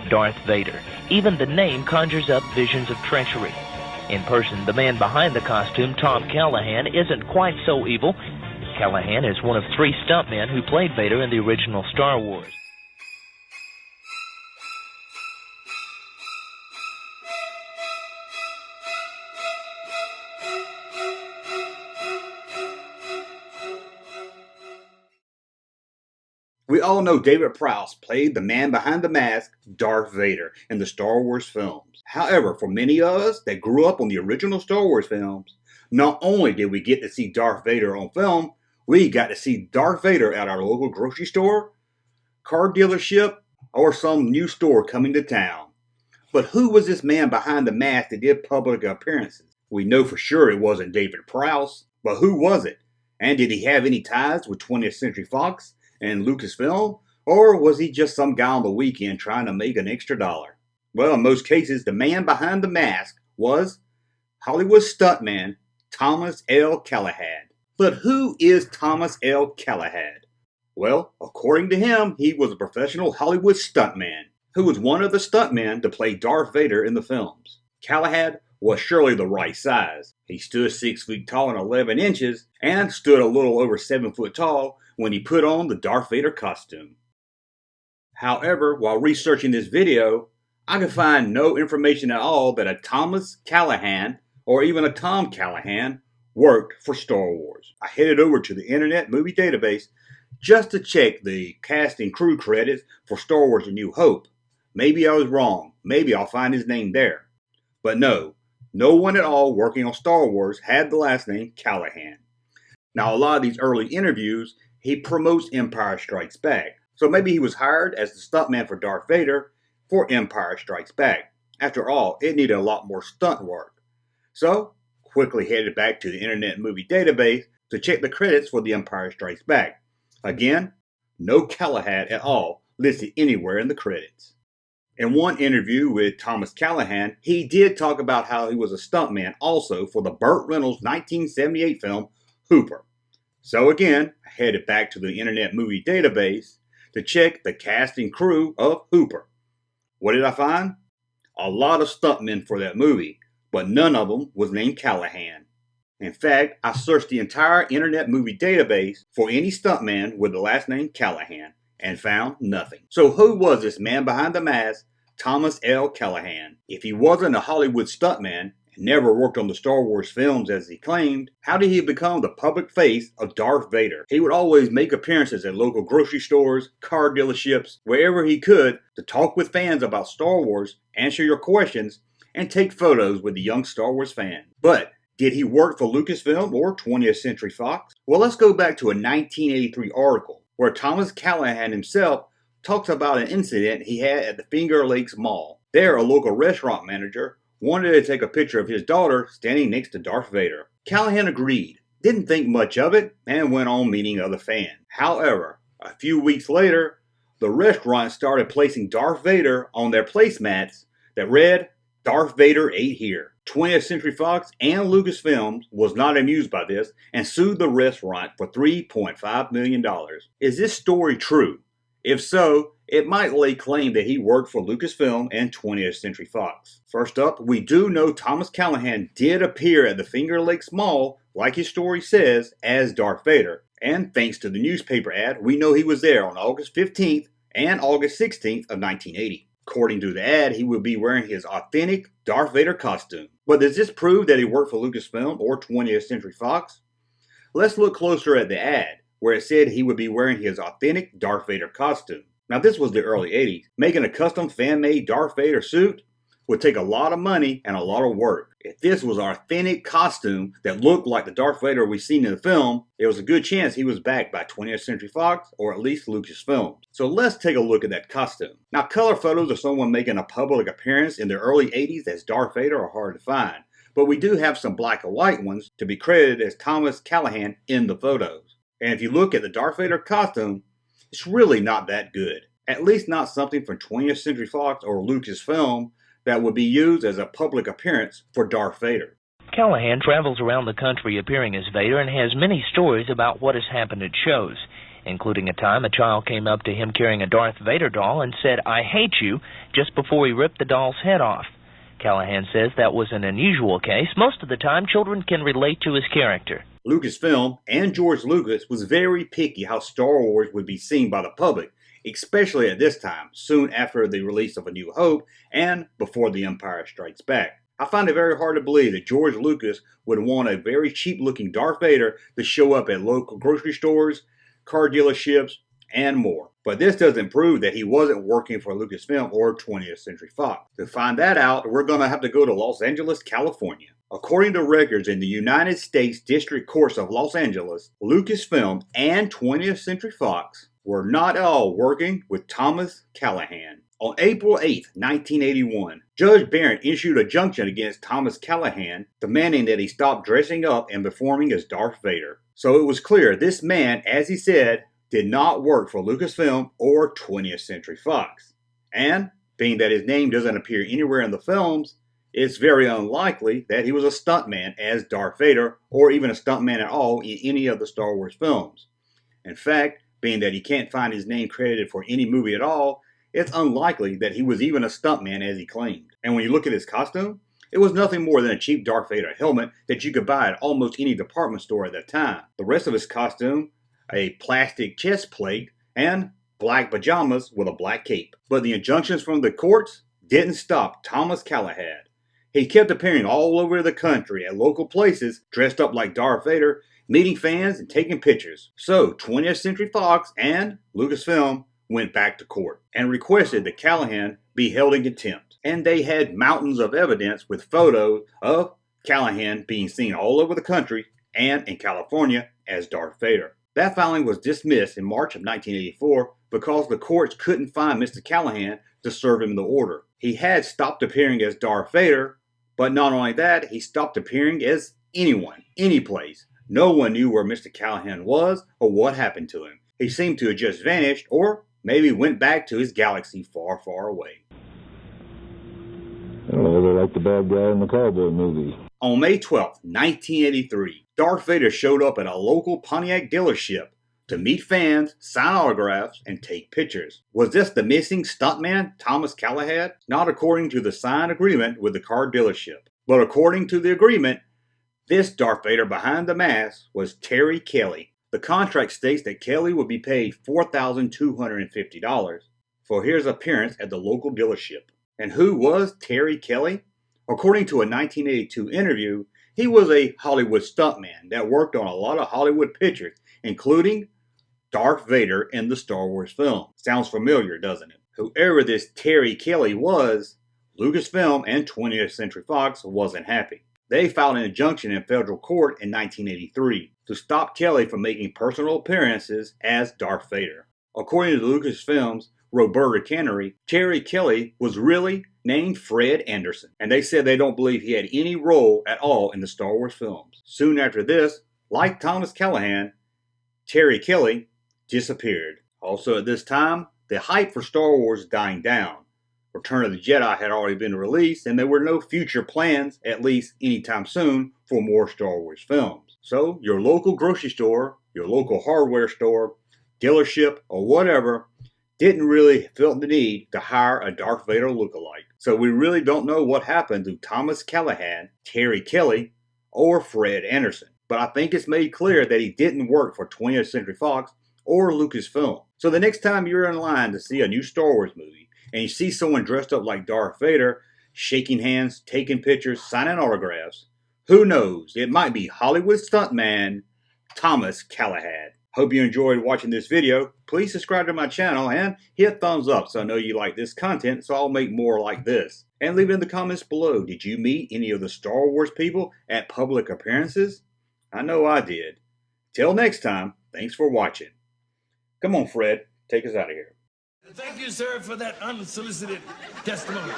Darth Vader. Even the name conjures up visions of treachery. In person, the man behind the costume, Tom Callahan, isn't quite so evil. Callahan is one of 3 stuntmen who played Vader in the original Star Wars. We all know David Prowse played the man behind the mask, Darth Vader, in the Star Wars films. However, for many of us that grew up on the original Star Wars films, not only did we get to see Darth Vader on film, we got to see Darth Vader at our local grocery store, car dealership, or some new store coming to town. But who was this man behind the mask that did public appearances? We know for sure it wasn't David Prowse, but who was it? And did he have any ties with 20th Century Fox and Lucasfilm, or was he just some guy on the weekend trying to make an extra dollar? Well, in most cases, the man behind the mask was Hollywood stuntman Thomas L. Callahan. But who is Thomas L. Callahan? Well, according to him, he was a professional Hollywood stuntman who was one of the stuntmen to play Darth Vader in the films. Callahan was surely the right size. He stood 6 feet tall and 11 inches and stood a little over 7 foot tall when he put on the Darth Vader costume. However, while researching this video, I could find no information at all that a Thomas Callahan or even a Tom Callahan worked for Star Wars. I headed over to the Internet Movie Database just to check the cast and crew credits for Star Wars A New Hope. Maybe I was wrong. Maybe I'll find his name there. But no one at all working on Star Wars had the last name Callahan. Now, a lot of these early interviews, he promotes Empire Strikes Back. So maybe he was hired as the stuntman for Darth Vader for Empire Strikes Back. After all, it needed a lot more stunt work. So, quickly headed back to the Internet Movie Database to check the credits for The Empire Strikes Back. Again, no Callahan at all listed anywhere in the credits. In one interview with Thomas Callahan, he did talk about how he was a stuntman also for the Burt Reynolds 1978 film Hooper. So again, I headed back to the Internet Movie Database to check the cast and crew of Hooper. What did I find? A lot of stuntmen for that movie, but none of them was named Callahan. In fact, I searched the entire Internet Movie Database for any stuntman with the last name Callahan and found nothing. So who was this man behind the mask, Thomas L. Callahan? If he wasn't a Hollywood stuntman, never worked on the Star Wars films as he claimed, how did he become the public face of Darth Vader? He would always make appearances at local grocery stores, car dealerships, wherever he could to talk with fans about Star Wars, answer your questions, and take photos with the young Star Wars fans. But did he work for Lucasfilm or 20th Century Fox? Well, let's go back to a 1983 article where Thomas Callahan himself talks about an incident he had at the Finger Lakes Mall. There, a local restaurant manager wanted to take a picture of his daughter standing next to Darth Vader. Callahan agreed, didn't think much of it, and went on meeting other fans. However, a few weeks later, the restaurant started placing Darth Vader on their placemats that read, "Darth Vader ate here." 20th Century Fox and Lucasfilm was not amused by this and sued the restaurant for $3.5 million. Is this story true? If so, it might lay claim that he worked for Lucasfilm and 20th Century Fox. First up, we do know Thomas Callahan did appear at the Finger Lakes Mall, like his story says, as Darth Vader. And thanks to the newspaper ad, we know he was there on August 15th and August 16th of 1980. According to the ad, he would be wearing his authentic Darth Vader costume. But does this prove that he worked for Lucasfilm or 20th Century Fox? Let's look closer at the ad, where it said he would be wearing his authentic Darth Vader costume. Now, this was the early 80s. Making a custom fan-made Darth Vader suit would take a lot of money and a lot of work. If this was an authentic costume that looked like the Darth Vader we've seen in the film, there was a good chance he was backed by 20th Century Fox or at least Lucasfilm. So let's take a look at that costume. Now, color photos of someone making a public appearance in the early 80s as Darth Vader are hard to find, but we do have some black and white ones to be credited as Thomas Callahan in the photos. And if you look at the Darth Vader costume, it's really not that good. At least not something from 20th Century Fox or Lucasfilm that would be used as a public appearance for Darth Vader. Callahan travels around the country appearing as Vader and has many stories about what has happened at shows. including a time a child came up to him carrying a Darth Vader doll and said, "I hate you," just before he ripped the doll's head off. Callahan says that was an unusual case. Most of the time, children can relate to his character. Lucasfilm and George Lucas was very picky how Star Wars would be seen by the public, especially at this time, soon after the release of A New Hope and before The Empire Strikes Back. I find it very hard to believe that George Lucas would want a very cheap-looking Darth Vader to show up at local grocery stores, car dealerships, and more. But this doesn't prove that he wasn't working for Lucasfilm or 20th Century Fox. To find that out, we're going to have to go to Los Angeles, California. According to records in the United States District Courts of Los Angeles, Lucasfilm and 20th Century Fox were not at all working with Thomas Callahan. On April 8, 1981, Judge Barron issued a injunction against Thomas Callahan, demanding that he stop dressing up and performing as Darth Vader. So it was clear this man, as he said, did not work for Lucasfilm or 20th Century Fox. And, being that his name doesn't appear anywhere in the films, it's very unlikely that he was a stuntman as Darth Vader or even a stuntman at all in any of the Star Wars films. In fact, being that he can't find his name credited for any movie at all, it's unlikely that he was even a stuntman as he claimed. And when you look at his costume, it was nothing more than a cheap Darth Vader helmet that you could buy at almost any department store at that time. The rest of his costume, a plastic chest plate, and black pajamas with a black cape. But the injunctions from the courts didn't stop Thomas Callahan. He kept appearing all over the country at local places dressed up like Darth Vader, meeting fans and taking pictures. So 20th Century Fox and Lucasfilm went back to court and requested that Callahan be held in contempt. And they had mountains of evidence with photos of Callahan being seen all over the country and in California as Darth Vader. That filing was dismissed in March of 1984 because the courts couldn't find Mr. Callahan to serve him the order. He had stopped appearing as Darth Vader, but not only that, he stopped appearing as anyone, any place. No one knew where Mr. Callahan was or what happened to him. He seemed to have just vanished or maybe went back to his galaxy far, far away. Oh, they're like the bad guy in the cowboy movie. On May 12, 1983, Darth Vader showed up at a local Pontiac dealership to meet fans, sign autographs, and take pictures. Was this the missing stuntman, Thomas Callahan? Not according to the signed agreement with the car dealership. But according to the agreement, this Darth Vader behind the mask was Terry Kelly. The contract states that Kelly would be paid $4,250 for his appearance at the local dealership. And who was Terry Kelly? According to a 1982 interview, he was a Hollywood stuntman that worked on a lot of Hollywood pictures, including Darth Vader in the Star Wars film. Sounds familiar, doesn't it? Whoever this Terry Kelly was, Lucasfilm and 20th Century Fox wasn't happy. They filed an injunction in federal court in 1983 to stop Kelly from making personal appearances as Darth Vader. According to Lucasfilm's Roberta Cannery, Terry Kelly was really named Fred Anderson, and they said they don't believe he had any role at all in the Star Wars films. Soon after this, like Thomas Callahan, Terry Kelly disappeared. Also at this time, the hype for Star Wars dying down. Return of the Jedi had already been released, and there were no future plans, at least anytime soon, for more Star Wars films. So your local grocery store, your local hardware store, dealership, or whatever didn't really feel the need to hire a Darth Vader lookalike. So we really don't know what happened to Thomas Callahan, Terry Kelly, or Fred Anderson. But I think it's made clear that he didn't work for 20th Century Fox or Lucasfilm. So the next time you're in line to see a new Star Wars movie, and you see someone dressed up like Darth Vader, shaking hands, taking pictures, signing autographs, who knows, it might be Hollywood stuntman Thomas Callahan. Hope you enjoyed watching this video. Please subscribe to my channel and hit thumbs up so I know you like this content, so I'll make more like this. And leave it in the comments below. Did you meet any of the Star Wars people at public appearances? I know I did. Till next time, thanks for watching. Come on, Fred, take us out of here. Thank you, sir, for that unsolicited testimony.